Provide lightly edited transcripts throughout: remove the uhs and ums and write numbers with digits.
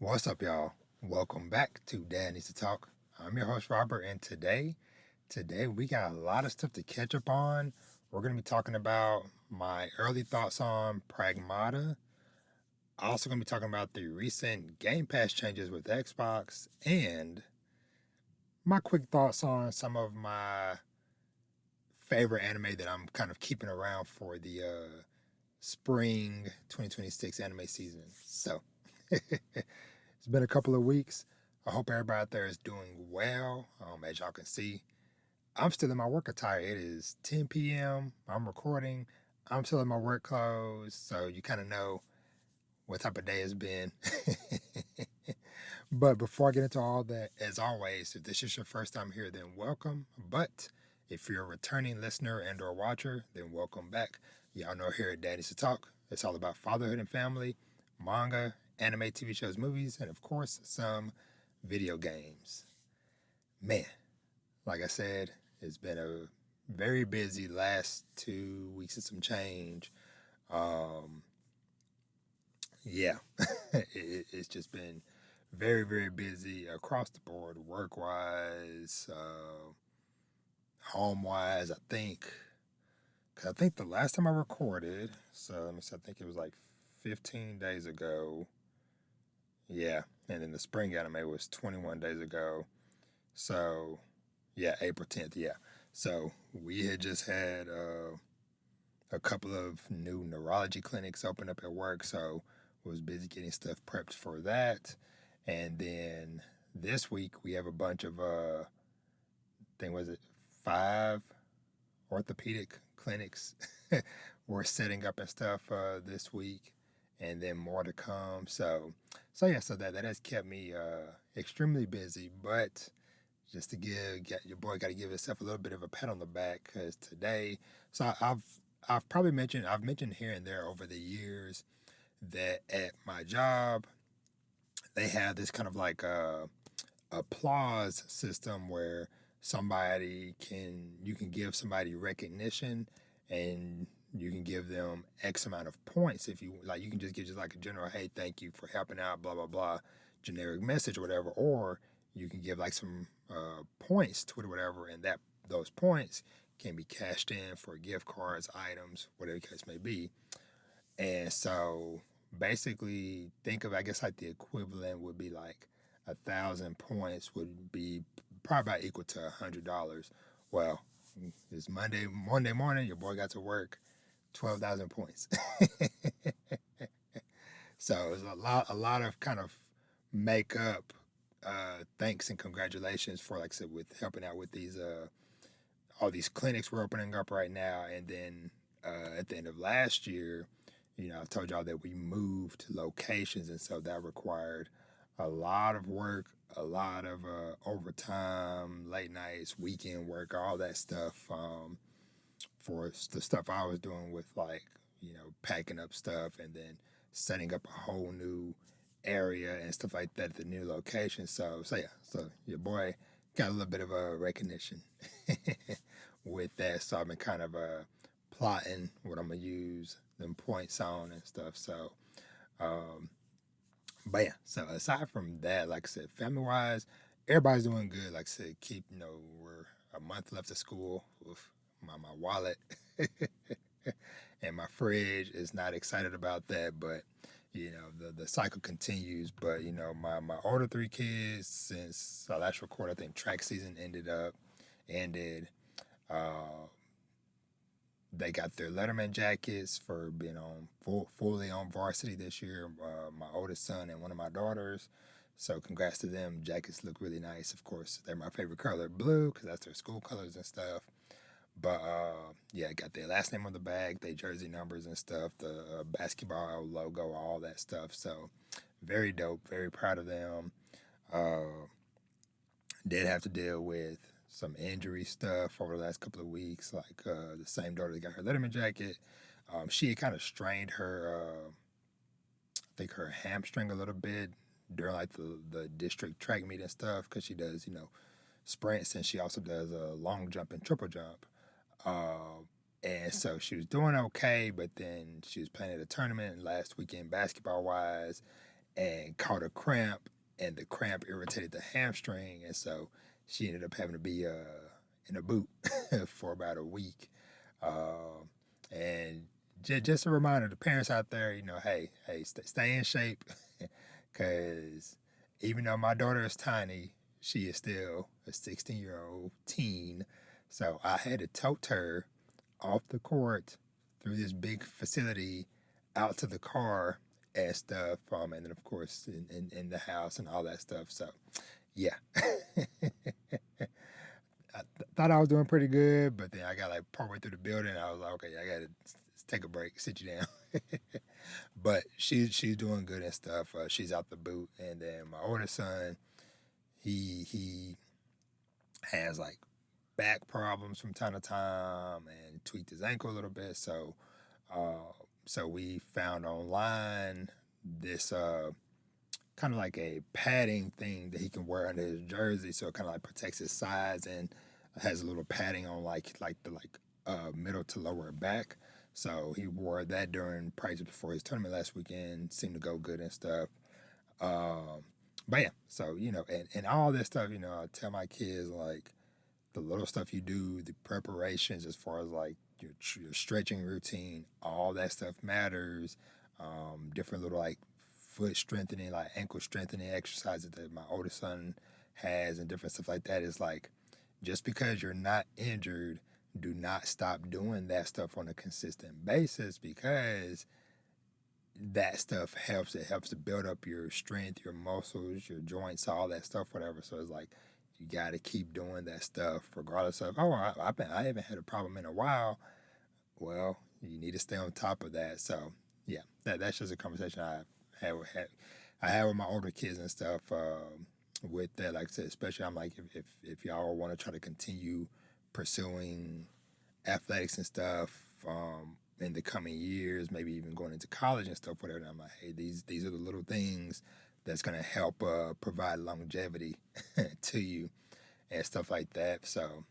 What's up, y'all? Welcome back to Dad Needs to Talk. I'm your host, Robert, and today we got a lot of stuff to catch up on. We're going to be talking about my early thoughts on Pragmata. Also going to be talking about the recent GamePass changes with Xbox and my quick thoughts on some of my favorite anime that I'm kind of keeping around for the spring 2026 anime season. So, it's been a couple of weeks. I hope everybody out there is doing well. As y'all can see, I'm still in my work attire. It is 10 p.m. I'm recording. I'm still in my work clothes, so you kind of know what type of day it's been. But before I get into all that, as always, if this is your first time here, then welcome. But if you're a returning listener and or watcher, then welcome back. Y'all know here at Daddy's to Talk, it's all about fatherhood and family, manga, anime, TV shows, movies, and of course, some video games. Man, like I said, it's been a very busy last 2 weeks and some change. Um, yeah, it's just been very, very busy across the board, work wise, home wise. Cause I think the last time I recorded, so let me see, I think it was like 15 days ago. Yeah, and then the spring anime was 21 days ago. So, yeah, April 10th. Yeah, so we had just had a couple of new neurology clinics open up at work, so was busy getting stuff prepped for that. And then this week we have a bunch of I think was it 5 orthopedic clinics we're setting up and stuff this week, and then more to come. So yeah, so that has kept me extremely busy. But just to get your boy got to give himself a little bit of a pat on the back because today, so I've mentioned here and there over the years that at my job they have this kind of like applause system where you can give somebody recognition, and you can give them X amount of points. If you like, you can just give just like a general, hey, thank you for helping out, blah blah blah, generic message or whatever, or you can give like some points to it or whatever, and that those points can be cashed in for gift cards, items, whatever the case may be. And so basically, think of, I guess, like the equivalent would be like 1,000 points would be probably about equal to $100. Well, it's Monday morning. Your boy got to work, 12,000 points. So it's a lot of kind of make up thanks and congratulations for, like I said, with helping out with these all these clinics we're opening up right now. And then at the end of last year, I told y'all that we moved locations, and so that required a lot of work, a lot of overtime, late nights, weekend work, all that stuff for the stuff I was doing with, like, packing up stuff and then setting up a whole new area and stuff like that at the new location. So yeah, so your boy got a little bit of a recognition with that. So I've been kind of plotting what I'm gonna use them points on and stuff. So, um, but yeah. So aside from that, like I said, family wise, everybody's doing good. Like I said, we're a month left of school with my wallet and my fridge is not excited about that, but the cycle continues. But my older 3 kids, since our last record, I think track season ended. Uh, they got their Letterman jackets for being on fully on varsity this year. My oldest son and one of my daughters. So congrats to them. Jackets look really nice. Of course, they're my favorite color, blue, because that's their school colors and stuff. But yeah, got their last name on the bag, their jersey numbers and stuff, the basketball logo, all that stuff. So very dope. Very proud of them. Uh, did have to deal with some injury stuff over the last couple of weeks. Like the same daughter that got her Letterman jacket, she had kind of strained her, I think her hamstring a little bit during like the district track meet and stuff, because she does sprints, and she also does a long jump and triple jump. Uh, and so she was doing okay, but then she was playing at a tournament last weekend basketball wise, and caught a cramp, and the cramp irritated the hamstring, and so she ended up having to be in a boot for about a week. And just a reminder to parents out there, hey, stay in shape, because even though my daughter is tiny, she is still a 16-year-old teen. So I had to tote her off the court through this big facility out to the car and stuff, and then of course in the house and all that stuff. So yeah, thought I was doing pretty good, but then I got like partway through the building. I was like, okay, I gotta take a break, sit you down. But she's doing good and stuff. She's out the boot, and then my older son, he has like back problems from time to time and tweaked his ankle a little bit. Uh, so we found online this kind of like a padding thing that he can wear under his jersey, so it kind of like protects his sides and has a little padding on like the middle to lower back. So he wore that during practice before his tournament last weekend. Seemed to go good and stuff. But yeah, so and all this stuff, I tell my kids like the little stuff you do, the preparations as far as like your stretching routine, all that stuff matters. Different little like foot strengthening, like ankle strengthening exercises that my oldest son has, and different stuff like that is like just because you're not injured, do not stop doing that stuff on a consistent basis, because that stuff helps. It helps to build up your strength, your muscles, your joints, all that stuff, whatever. So it's like you got to keep doing that stuff, regardless of I haven't had a problem in a while. Well, you need to stay on top of that. So yeah, that's just a conversation I had with my older kids and stuff. With that, like I said, especially I'm like if y'all want to try to continue pursuing athletics and stuff in the coming years, maybe even going into college and stuff, whatever. And I'm like, hey, these are the little things that's gonna help provide longevity to you and stuff like that. So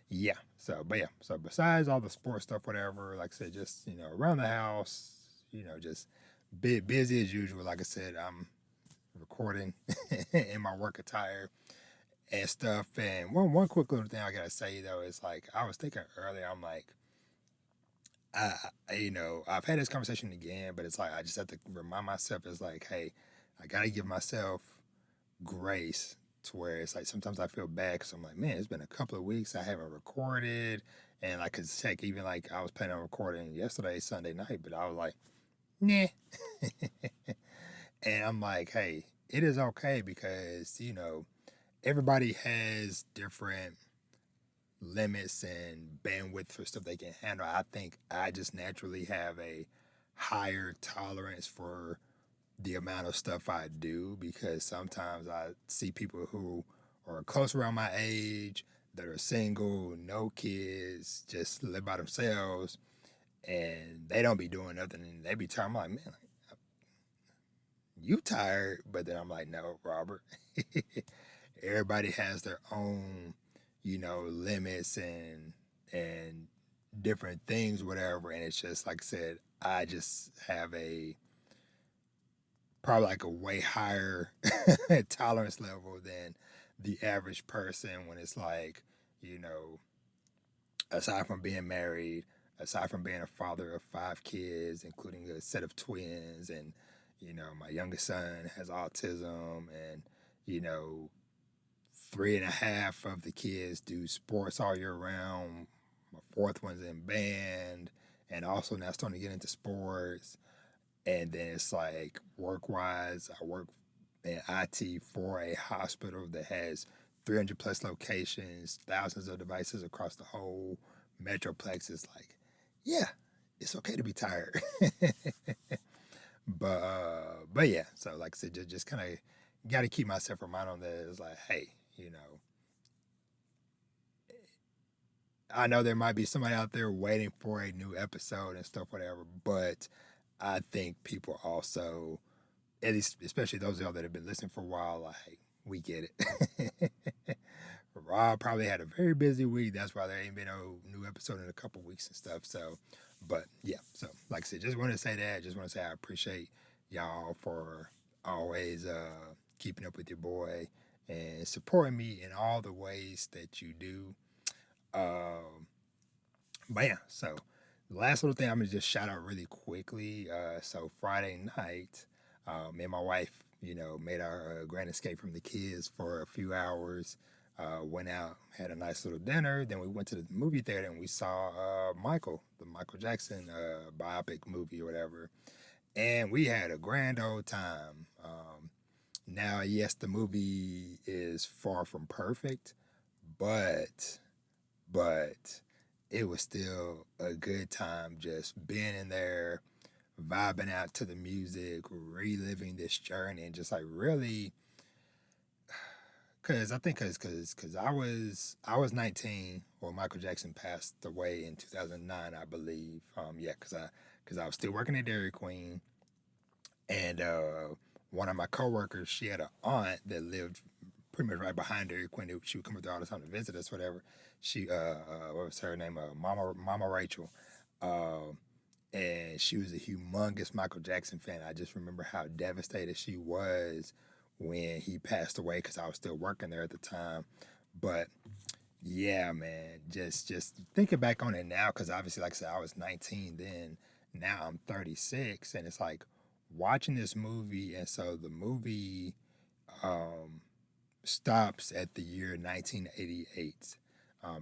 yeah. So besides all the sports stuff, whatever, like I said, just around the house, just busy as usual. Like I said, I'm recording in my work attire and stuff. And one quick little thing I gotta say though is like I was thinking earlier, I'm like, I've had this conversation again, but it's like I just have to remind myself, it's like, hey, I gotta give myself grace, to where it's like sometimes I feel bad because I'm like, man, it's been a couple of weeks I haven't recorded, and like it's heck, even like I was planning on recording yesterday, Sunday night, but I was like, nah, and I'm like, hey, it is okay, because everybody has different limits and bandwidth for stuff they can handle. I think I just naturally have a higher tolerance for the amount of stuff I do, because sometimes I see people who are close around my age that are single, no kids, just live by themselves, and they don't be doing nothing, and they be tired. I'm like, man, you tired? But then I'm like, no, Robert. Everybody has their own, limits and different things, whatever. And it's just like I said, I just have a probably like a way higher tolerance level than the average person, when it's like, you know, aside from being married, aside from being a father of 5 kids, including a set of twins, and, my youngest son has autism, and, you know, 3.5 of the kids do sports all year round. My fourth one's in band, and also now starting to get into sports. And then it's like work wise, I work in IT for a hospital that has 300 plus locations, thousands of devices across the whole metroplex. It's like, yeah, it's okay to be tired. But yeah, so like I said, just kind of got to keep myself reminded on that. It's like, hey, I know there might be somebody out there waiting for a new episode and stuff, whatever, but I think people also, at least especially those of y'all that have been listening for a while, like, we get it. Rob probably had a very busy week. That's why there ain't been no new episode in a couple weeks and stuff. So, but yeah, so like I said, just want to say that. Just want to say I appreciate y'all for always keeping up with your boy and supporting me in all the ways that you do. Um, but yeah, so the last little thing I'm gonna just shout out really quickly. So Friday night, me and my wife, made our grand escape from the kids for a few hours. Went out, had a nice little dinner. Then we went to the movie theater and we saw Michael, the Michael Jackson biopic movie or whatever. And we had a grand old time. Now, yes, the movie is far from perfect, but but it was still a good time just being in there, vibing out to the music, reliving this journey, and just like really, cause I think cause I was 19 when Michael Jackson passed away in 2009, I believe. Yeah, cause I was still working at Dairy Queen, and one of my coworkers, she had an aunt that lived pretty much right behind Dairy Queen. She would come up there all the time to visit us, whatever. She, what was her name? Mama Rachel. Um, and she was a humongous Michael Jackson fan. I just remember how devastated she was when he passed away because I was still working there at the time. But yeah, man, just thinking back on it now, because obviously, like I said, I was 19 then. Now I'm 36, and it's like watching this movie, and so the movie um, stops at the year 1988.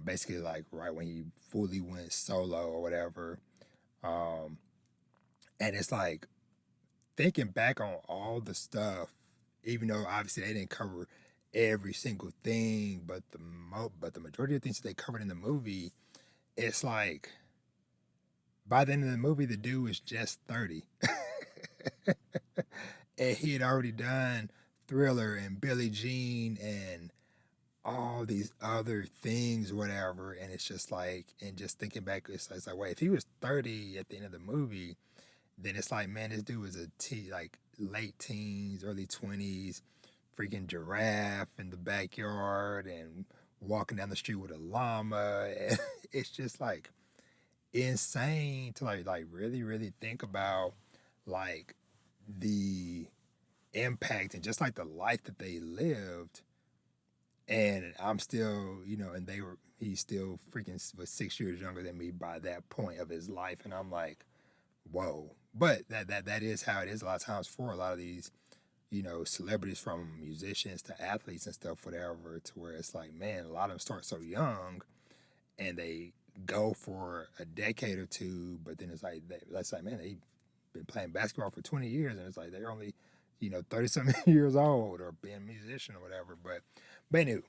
Basically, like right when he fully went solo or whatever. Um, and it's like thinking back on all the stuff, even though obviously they didn't cover every single thing, but the majority of things that they covered in the movie, it's like by the end of the movie, the dude was just 30, and he had already done Thriller and Billie Jean and all these other things, whatever. And it's just like, and just thinking back, it's like, wait, if he was 30 at the end of the movie, then it's like, man, this dude was like late teens, early 20s, freaking giraffe in the backyard and walking down the street with a llama. And it's just like insane to like really, really think about like the impact and just like the life that they lived. And I'm still, and he's still freaking was 6 years younger than me by that point of his life. And I'm like, whoa. But that is how it is a lot of times for a lot of these, celebrities, from musicians to athletes and stuff, whatever, to where it's like, man, a lot of them start so young and they go for a decade or two, but then it's like, that's like, man, they've been playing basketball for 20 years and it's like they're only, 30 something years old or being a musician or whatever. But anyway,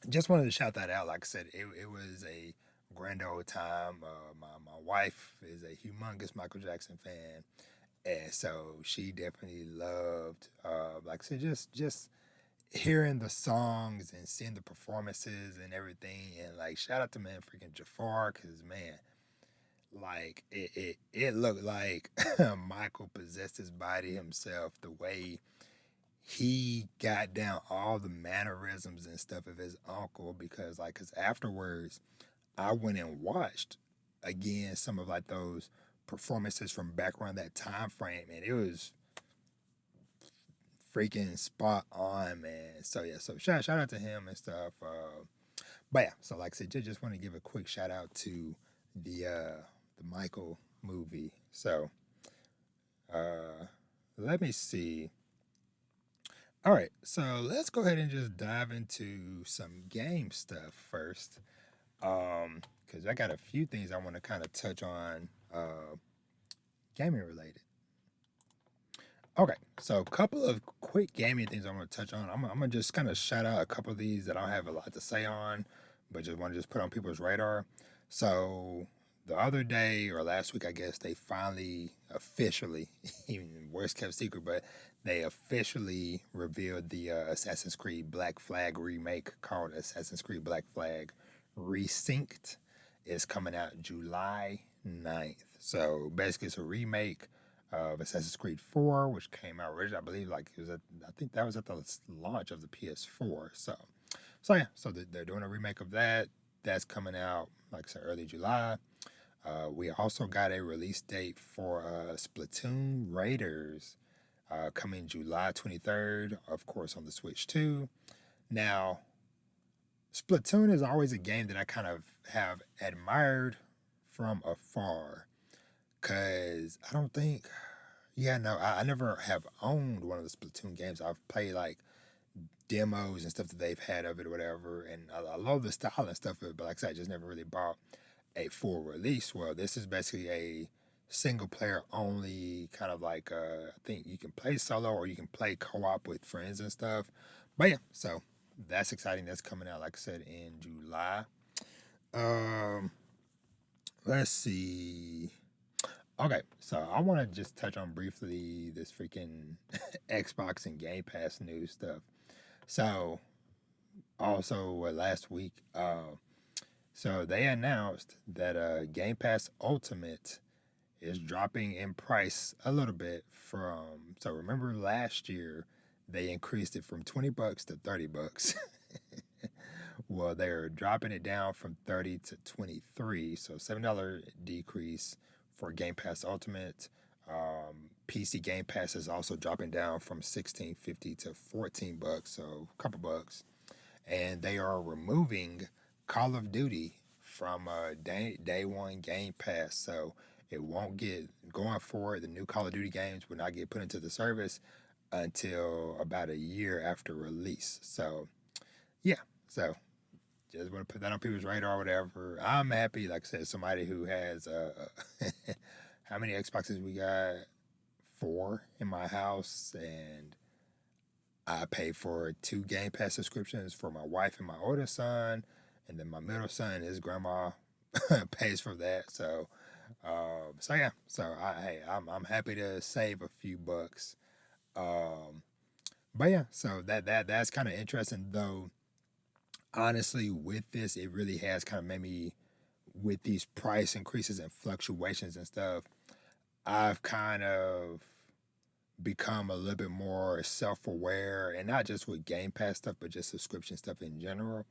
just wanted to shout that out. Like I said, it was a grand old time. My wife is a humongous Michael Jackson fan, and so she definitely loved. Like I said, just hearing the songs and seeing the performances and everything, and like shout out to man freaking Jafar, because man, like it looked like Michael possessed his body himself. The way he got down all the mannerisms and stuff of his uncle, because afterwards I went and watched again some of like those performances from back around that time frame, and it was freaking spot on, man. So yeah, so shout out to him and stuff. But yeah, so like I said, just want to give a quick shout out to the Michael movie. So let me see. All right, so let's go ahead and just dive into some game stuff first, because I got a few things I want to kind of touch on, gaming related. Okay, so a couple of quick gaming things I want to touch on. I'm gonna just kind of shout out a couple of these that I don't have a lot to say on, but just want to just put on people's radar. So the other day or last week, I guess they finally officially, even worst kept secret, but they officially revealed the Assassin's Creed Black Flag remake called Assassin's Creed Black Flag Resynced. Is coming out July 9th. So basically, it's a remake of Assassin's Creed 4, which came out originally, I believe, like it was I think that was at the launch of the PS4. So yeah, so they're doing a remake of that. That's coming out, like I said, early July. We also got a release date for Splatoon Raiders. coming July 23rd, of course, on the Switch too. Now, Splatoon is always a game that I kind of have admired from afar because I don't think, yeah, no, I never have owned one of the Splatoon games. I've played like demos and stuff that they've had of it or whatever, and I love the style and stuff of it, but like I said, I just never really bought a full release. Well, this is basically a single player only kind of like I think you can play solo or you can play co-op with friends and stuff. But yeah, so that's exciting. That's coming out, like I said, in July. Um, let's see. Okay, so I want to just touch on briefly this freaking Xbox and Game Pass news stuff. So also last week, so they announced that Game Pass Ultimate is dropping in price a little bit from. So remember last year they increased it from $20 to $30. Well, they're dropping it down from 30 to 23, so $7 decrease for Game Pass Ultimate. PC Game Pass is also dropping down from 16.50 to $14, so a couple bucks. And they are removing Call of Duty from day one Game Pass, so it won't get going forward. The new Call of Duty games will not get put into the service until about a year after release. So yeah, so just want to put that on people's radar or whatever. I'm happy, like I said, somebody who has how many Xboxes we got? 4 in my house, and I pay for 2 Game Pass subscriptions for my wife and my oldest son, and then my middle son, his grandma pays for that. So yeah. So I'm happy to save a few bucks. Um, but yeah, so that's kind of interesting though. Honestly, with this, it really has kind of made me, with these price increases and fluctuations and stuff, I've kind of become a little bit more self-aware, and not just with Game Pass stuff, but just subscription stuff in general,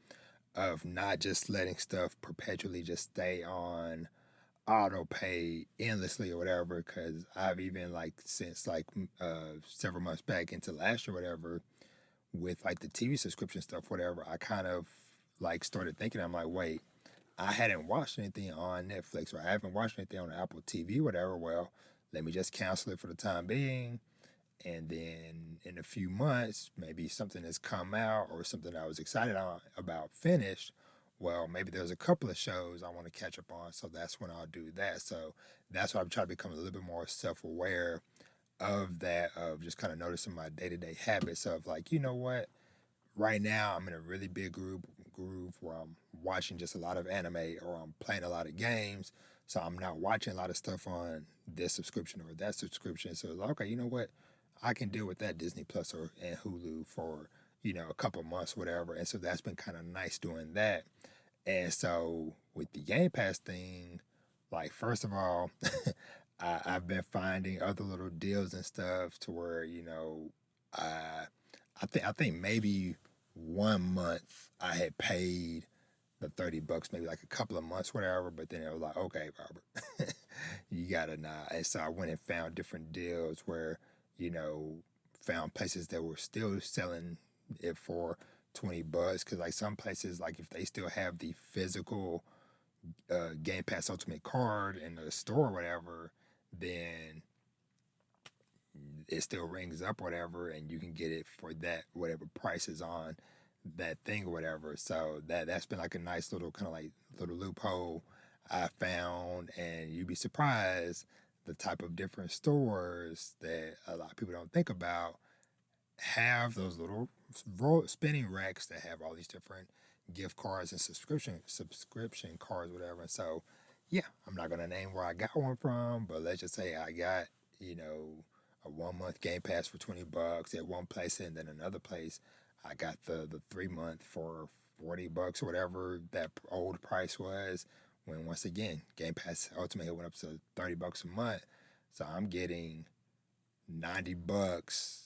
of not just letting stuff perpetually just stay on auto pay endlessly or whatever. Because I've even like since like several months back into last year, whatever, with like the TV subscription stuff, whatever, I kind of like started thinking, I'm like, wait, I hadn't watched anything on Netflix or I haven't watched anything on Apple TV, whatever. Well, let me just cancel it for the time being. And then in a few months, maybe something has come out or something I was excited about finished. Well, maybe there's a couple of shows I want to catch up on. So that's when I'll do that. So that's why I'm trying to become a little bit more self aware of that, of just kind of noticing my day to day habits of like, you know what? Right now, I'm in a really big groove where I'm watching just a lot of anime or I'm playing a lot of games. So I'm not watching a lot of stuff on this subscription or that subscription. So it's like, okay, you know what? I can deal with that Disney Plus or and Hulu for a couple months, whatever. And so that's been kind of nice doing that. And so with the Game Pass thing, like first of all, I've been finding other little deals and stuff to where I I think maybe 1 month I had paid the $30, maybe like a couple of months, whatever. But then it was like, okay, Robert, you gotta not. And so I went and found different deals where you know found places that were still selling it for $20. Because like some places, like if they still have the physical Game Pass Ultimate card in the store or whatever, then it still rings up whatever, and you can get it for that whatever price is on that thing or whatever. So that's been like a nice little kind of like little loophole I found, and you'd be surprised the type of different stores that a lot of people don't think about have those little spinning racks that have all these different gift cards and subscription cards, whatever. And so, yeah, I'm not gonna name where I got one from, but let's just say I got you know a 1 month Game Pass for $20 at one place, and then another place I got the 3 month for $40 or whatever that old price was. When once again Game Pass Ultimate went up to $30 a month, so I'm getting $90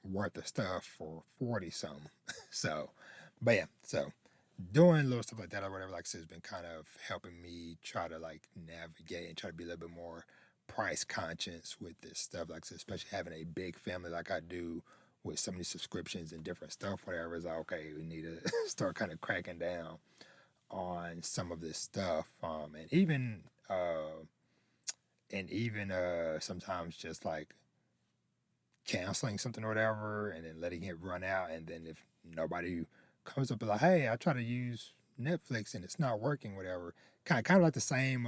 worth of stuff for 40 something. So, but yeah, so doing little stuff like that or whatever, like I said, has been kind of helping me try to like navigate and try to be a little bit more price conscious with this stuff. Like, especially having a big family like I do with so many subscriptions and different stuff, whatever. It's like, okay, we need to start kind of cracking down on some of this stuff. And even sometimes just like canceling something or whatever, and then letting it run out. And then if nobody comes up and like, hey, I try to use Netflix and it's not working, whatever. Kind of like the same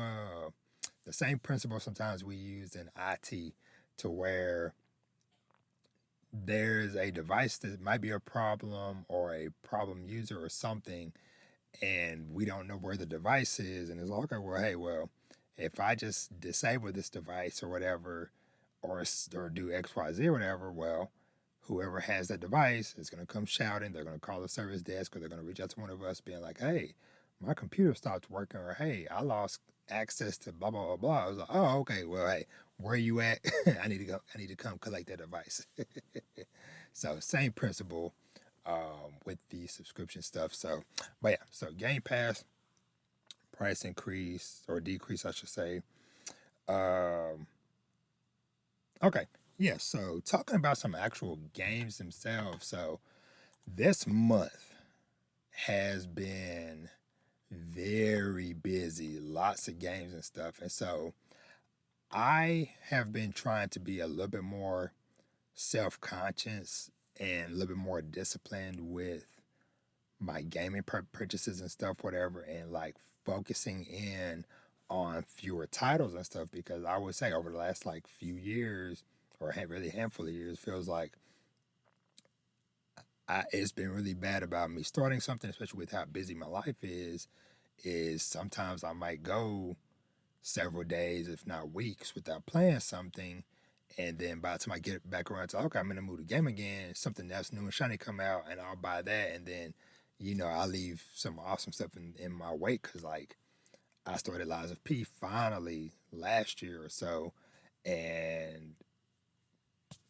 principle sometimes we use in IT, to where there's a device that might be a problem or a problem user or something, and we don't know where the device is, and it's like, okay, well, hey, well, if I just disable this device or whatever, or do X, Y, Z or whatever, well, whoever has that device is going to come shouting. They're going to call the service desk, or they're going to reach out to one of us being like, hey, my computer stopped working, or hey, I lost access to blah, blah, blah, blah. I was like, oh, okay, well, hey, where you at? I need to come collect that device. So same principle with the subscription stuff. So, but yeah, so Game Pass price increase or decrease, I should say. Um, okay, yeah. So talking about some actual games themselves. So this month has been very busy, lots of games and stuff, and so I have been trying to be a little bit more self-conscious and a little bit more disciplined with my gaming purchases and stuff, whatever, and like focusing in on fewer titles and stuff, because I would say over the last like few years, or really handful of years, feels like it's been really bad about me starting something, especially with how busy my life is sometimes I might go several days, if not weeks, without playing something. And then by the time I get back around to, okay, I'm in the mood to game again, something that's new and shiny come out, and I'll buy that. And then, I leave some awesome stuff in my wake, because, like, I started Lies of P finally last year or so and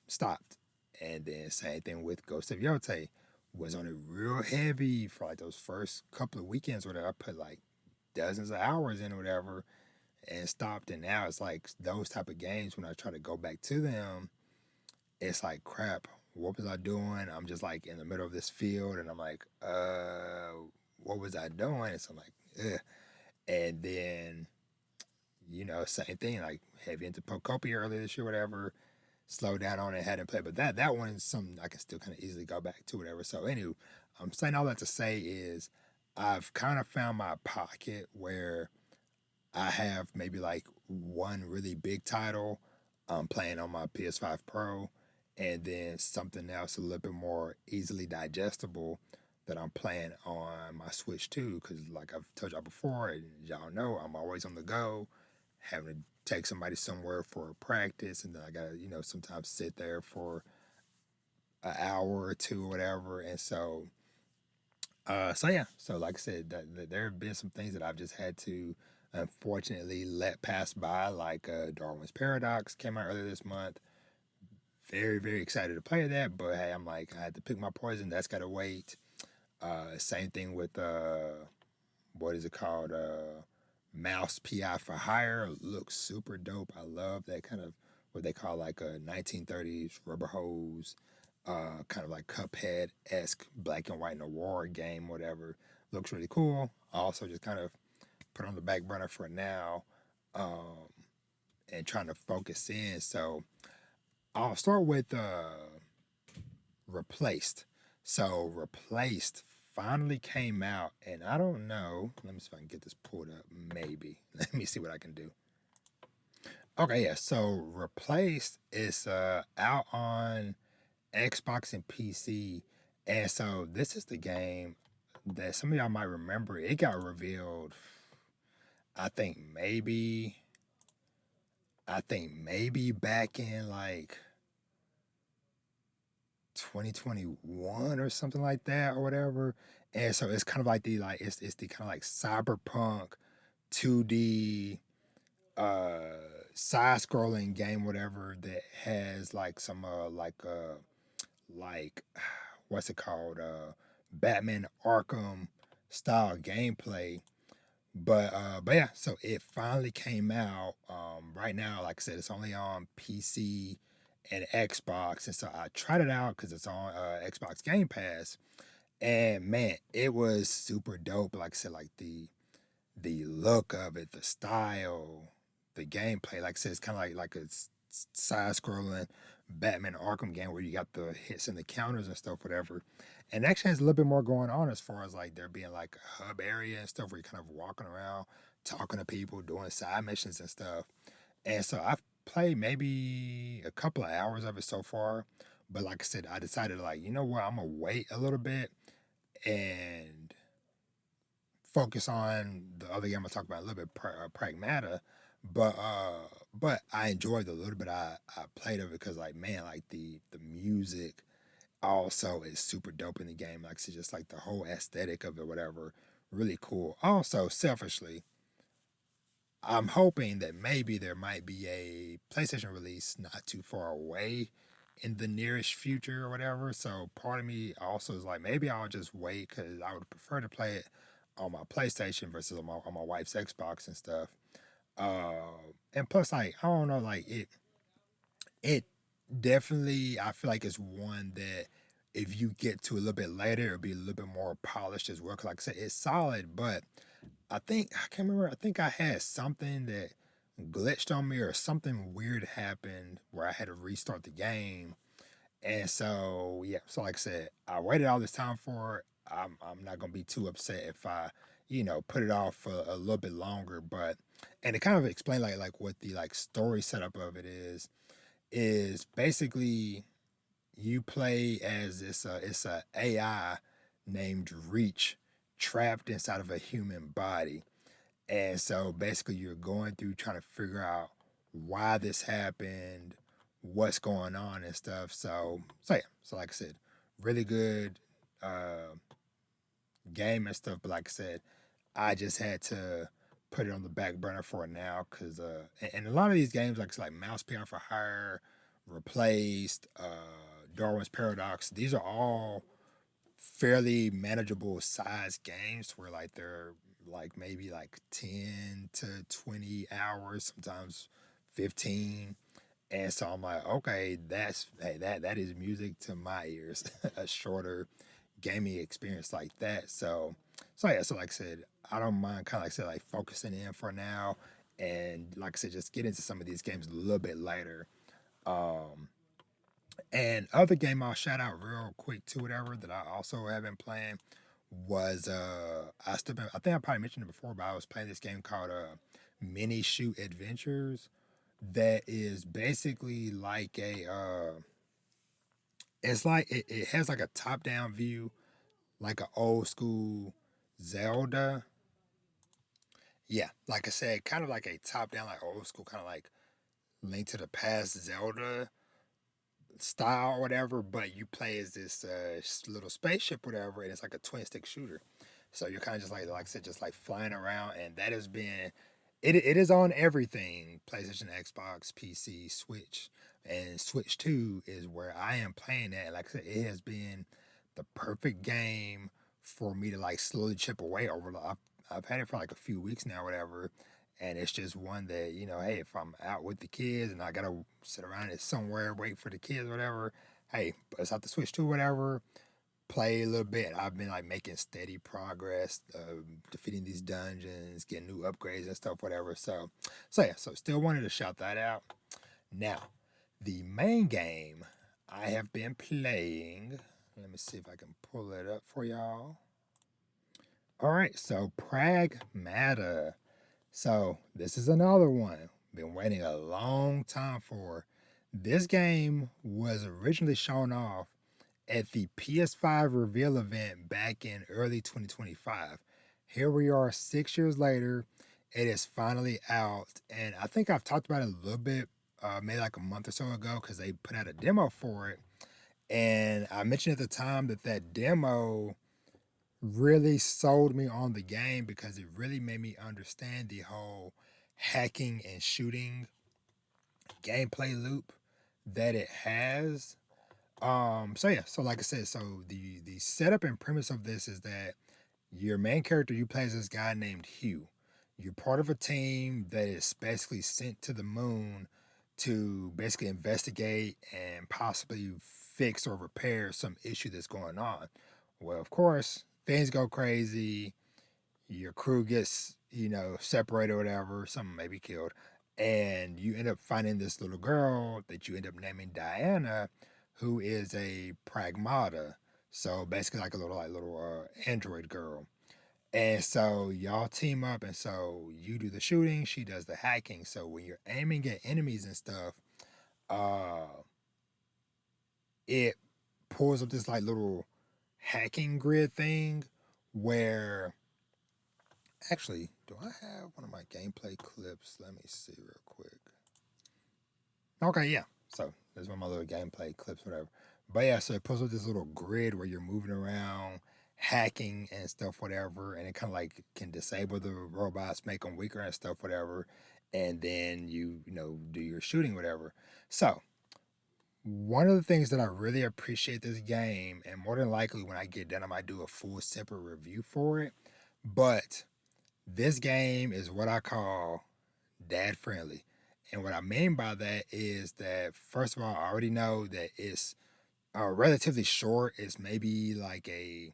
stopped. And then same thing with Ghost of Yote. Was on it real heavy for like those first couple of weekends where I put like dozens of hours in or whatever, and stopped. And now it's like those type of games, when I try to go back to them, it's like, crap, what was I doing? I'm just like in the middle of this field, and I'm like, what was I doing? And so I'm like, ugh. And then, same thing, like heavy into Pocopia earlier this year, whatever, slow down on it, hadn't played. But that one is something I can still kind of easily go back to, whatever. So anyway, I'm saying all that to say is I've kind of found my pocket where I have maybe like one really big title I'm playing on my PS5 Pro, and then something else a little bit more easily digestible that I'm playing on my Switch too. Because like I've told y'all before, and y'all know, I'm always on the go, having to take somebody somewhere for a practice, and then I gotta, sometimes sit there for an hour or two or whatever. And so yeah, so like I said, there have been some things that I've just had to unfortunately let pass by, like Darwin's Paradox came out earlier this month. Very, very excited to play that, but hey, I'm like, I had to pick my poison. That's got to wait. Same thing with what is it called? Mouse PI for Hire. Looks super dope. I love that kind of what they call like a 1930s rubber hose, kind of like Cuphead esque black and white noir game, whatever. Looks really cool. Also, just kind of put on the back burner for now, um, and trying to focus in. So I'll start with Replaced. So Replaced finally came out, and I don't know. Let me see if I can get this pulled up. Maybe. Let me see what I can do. Okay, yeah. So Replaced is out on Xbox and PC, and so this is the game that some of y'all might remember. It got revealed, I think maybe, back in like 2021 or something like that or whatever. And so it's kind of like it's the kind of like cyberpunk 2D uh side scrolling game, whatever, that has like some like what's it called? Batman Arkham style gameplay, But yeah, so it finally came out. Right now, like I said, it's only on PC and Xbox, and so I tried it out because it's on Xbox Game Pass, and man, it was super dope. Like I said, like the look of it, the style, the gameplay. Like I said, it's kind of like a side scrolling Batman Arkham game where you got the hits and the counters and stuff, whatever. And it actually has a little bit more going on as far as like there being like a hub area and stuff where you're kind of walking around, talking to people, doing side missions and stuff. And so I've played maybe a couple of hours of it so far. But like I said, I decided like, you know what, I'm gonna wait a little bit and focus on the other game I talked about a little bit, Pragmata. But uh, but I enjoyed the little bit I played of it because like man, like the music also is super dope in the game. Like it's just like the whole aesthetic of it, whatever, really cool. Also, selfishly, I'm hoping that maybe there might be a PlayStation release not too far away in the nearest future or whatever. So part of me also is like, maybe I'll just wait because I would prefer to play it on my PlayStation versus on my wife's Xbox and stuff. And plus, like, I don't know, like it definitely, I feel like it's one that if you get to a little bit later, it'll be a little bit more polished as well. Cause like I said, it's solid, but I can't remember. I think I had something that glitched on me or something weird happened where I had to restart the game. And so yeah, so like I said, I waited all this time for it. I'm not gonna be too upset if I, put it off for a little bit longer. But and to kind of explain like what the like story setup of it is basically you play as it's a AI named Reach trapped inside of a human body, and so basically, you're going through trying to figure out why this happened, what's going on, and stuff. So yeah. So like I said, really good uh, game and stuff. But like I said, I just had to put it on the back burner for now because and a lot of these games like Mouse Piano for Hire, Replaced, Darwin's Paradox. These are all fairly manageable size games where like they're like maybe like 10 to 20 hours, sometimes 15. And so I'm like, okay, that is music to my ears. A shorter gaming experience like that. So yeah, so like I said, I don't mind kind of like I said, like focusing in for now and like I said, just get into some of these games a little bit later. Um and other game I'll shout out real quick to whatever that I also have been playing was I think I probably mentioned it before, but I was playing this game called Mini Shoot Adventures that is basically like a it's like it has like a top down view, like an old school Zelda. Yeah, like I said, kind of like a top down, like old school, kind of like Link to the Past Zelda style or whatever, but you play as this little spaceship, whatever, and it's like a twin stick shooter. So you're kind of just like I said, just like flying around, and that has been it is on everything: PlayStation, Xbox, PC, Switch, and Switch Two is where I am playing that. Like I said, it has been the perfect game for me to like slowly chip away over. I've had it for like a few weeks now, whatever, and it's just one that hey, if I'm out with the kids and I gotta sit around it somewhere wait for the kids, whatever, hey, bust out the Switch Two, whatever, play a little bit. I've been like making steady progress, defeating these dungeons, getting new upgrades and stuff, whatever. So yeah, so still wanted to shout that out. Now, the main game I have been playing. Let me see if I can pull it up for y'all. All right, so Pragmata. So this is another one. Been waiting a long time for. This game was originally shown off at the PS5 reveal event back in early 2025. Here we are 6 years later. It is finally out. And I think I've talked about it a little bit, maybe like a month or so ago, because they put out a demo for it. And I mentioned at the time that that demo really sold me on the game because it really made me understand the whole hacking and shooting gameplay loop that it has. So yeah, so like I said, so the setup and premise of this is that your main character you play is this guy named Hugh. You're part of a team that is basically sent to the moon to basically investigate and possibly fix or repair some issue that's going on. Well, of course, things go crazy. Your crew gets, separated or whatever. Someone may be killed. And you end up finding this little girl that you end up naming Diana, who is a pragmata. So basically like a little android girl. And so y'all team up, and so you do the shooting, she does the hacking. So when you're aiming at enemies and stuff, uh, it pulls up this like little hacking grid thing where actually, do I have one of my gameplay clips? Let me see real quick. Okay, yeah. So there's one of my little gameplay clips, whatever. But yeah, so it pulls up this little grid where you're moving around, hacking and stuff, whatever, and it kind of like can disable the robots, make them weaker and stuff, whatever, and then you do your shooting, whatever. So one of the things that I really appreciate this game, and more than likely when I get done, I might do a full separate review for it. But this game is what I call dad friendly. And what I mean by that is that, first of all, I already know that it's relatively short. It's maybe like a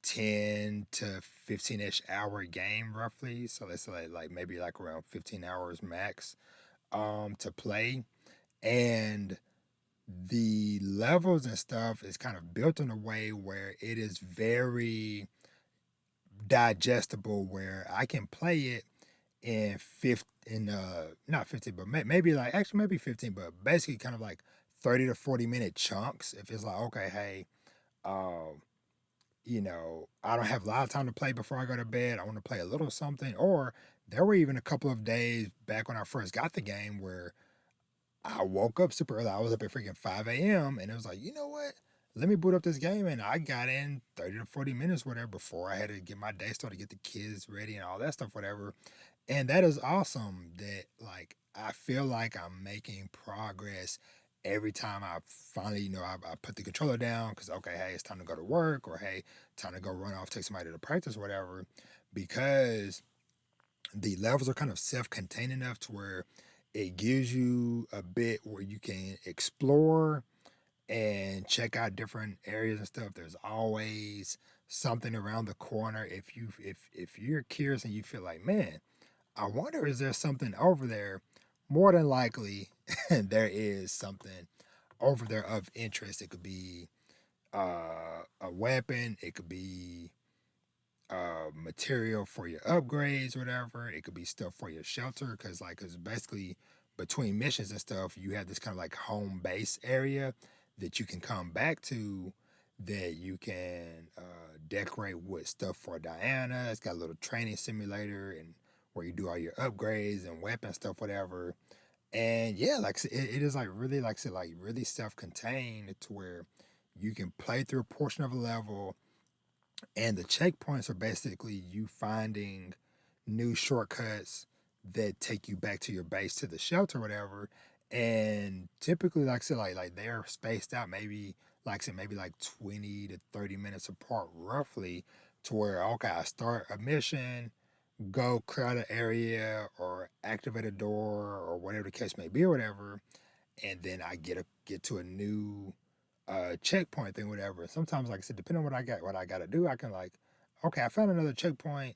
10 to 15-ish hour game, roughly. So let's say like maybe like around 15 hours max to play. And the levels and stuff is kind of built in a way where it is very digestible, where I can play it in not 15, but maybe like actually maybe 15, but basically kind of like 30 to 40 minute chunks. If it's like, okay, hey, um I don't have a lot of time to play before I go to bed, I want to play a little something. Or there were even a couple of days back when I first got the game where I woke up super early. I was up at freaking 5 a.m. and it was like, you know what, let me boot up this game. And I got in 30 to 40 minutes whatever before I had to get my day started, get the kids ready and all that stuff, whatever. And that is awesome that like I feel like I'm making progress every time I finally, I put the controller down because, okay, hey, it's time to go to work, or hey, time to go run off, take somebody to practice, or whatever. Because the levels are kind of self-contained enough to where it gives you a bit where you can explore and check out different areas and stuff. There's always something around the corner. If you're curious and you feel like, man, I wonder, is there something over there? More than likely, there is something over there of interest. It could be a weapon. It could be material for your upgrades, whatever. It could be stuff for your shelter, because basically between missions and stuff, you have this kind of like home base area that you can come back to, that you can decorate with stuff for Diana. It's got a little training simulator and where you do all your upgrades and weapon stuff, whatever. And yeah, like I said, it is like really, like I said, like really self-contained to where you can play through a portion of a level, and the checkpoints are basically you finding new shortcuts that take you back to your base, to the shelter, whatever. And typically, like I said, like they're spaced out, maybe like I said, maybe like 20 to 30 minutes apart, roughly, to where, okay, I start a mission, go clear out an area or activate a door or whatever the case may be, or whatever, and then I get to a new checkpoint thing, whatever. Sometimes, like I said, depending on what I got to do, I can like, okay, I found another checkpoint.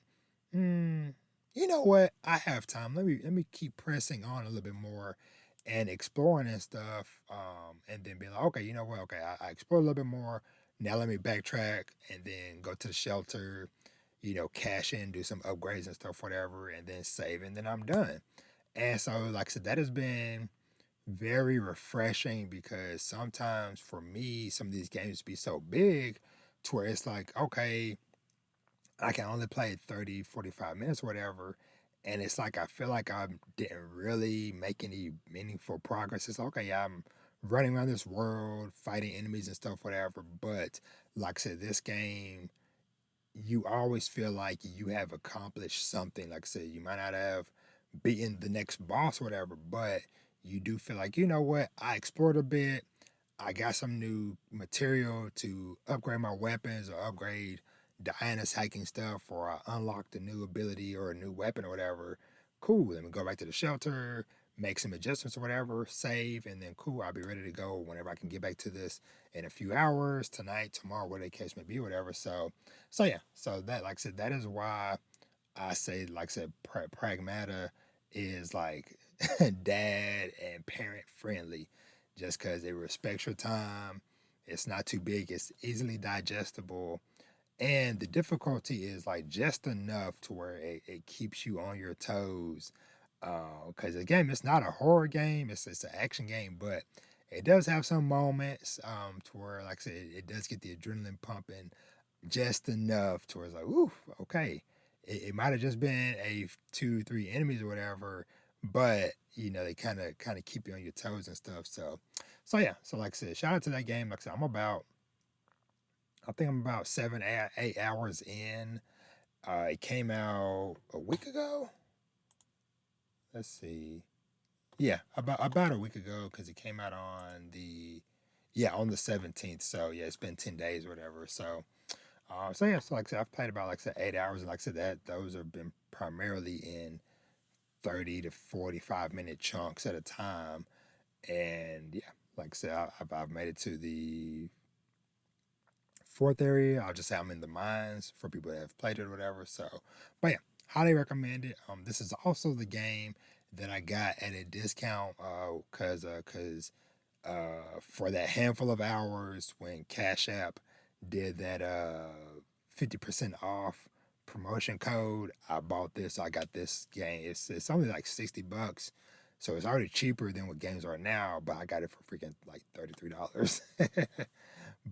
Hmm, you know what? I have time. Let me keep pressing on a little bit more and exploring and stuff. And then be like, okay, you know what? Okay, I explored a little bit more. Now let me backtrack and then go to the shelter. Cash in, do some upgrades and stuff, whatever, and then save, and then I'm done. And so, like I said, that has been very refreshing, because sometimes for me, some of these games be so big to where it's like, okay, I can only play 30, 45 minutes, whatever. And it's like, I feel like I didn't really make any meaningful progress. It's like, okay, yeah, I'm running around this world, fighting enemies and stuff, whatever. But like I said, this game, you always feel like you have accomplished something. Like I said, you might not have beaten the next boss or whatever, but you do feel like, you know what, I explored a bit. I got some new material to upgrade my weapons or upgrade, Diana's hacking stuff, or I unlocked a new ability or a new weapon or whatever, cool. Let me go back to the shelter, make some adjustments or whatever, save, and then cool, I'll be ready to go whenever I can get back to this in a few hours, tonight, tomorrow, whatever the case may be, whatever. So yeah, so that, like I said, that is why I say, like I said, Pragmata is like dad and parent friendly, just because it respects your time. It's not too big. It's easily digestible, and the difficulty is like just enough to where it keeps you on your toes. Because the game, it's not a horror game. It's an action game, but it does have some moments to where, like I said, it does get the adrenaline pumping just enough to where it's like, ooh, okay. It might have just been a 2, 3 enemies or whatever, but they kind of keep you on your toes and stuff. So yeah. So like I said, shout out to that game. Like I said, I think I'm about 7, 8 hours in. It came out a week ago. Let's see. Yeah, about a week ago, because it came out on the 17th. So yeah, it's been 10 days or whatever. So yeah, so like I said, I've played about, like I said, 8 hours, and like I said, that those have been primarily in 30 to 45 minute chunks at a time. And yeah, like I said, I've made it to the fourth area. I'll just say I'm in the mines for people that have played it or whatever. But yeah, highly recommend it. This is also the game that I got at a discount, for that handful of hours when Cash App did that 50% off promotion code. I bought this. I got this game. It's only like $60. So it's already cheaper than what games are now, but I got it for freaking like $33.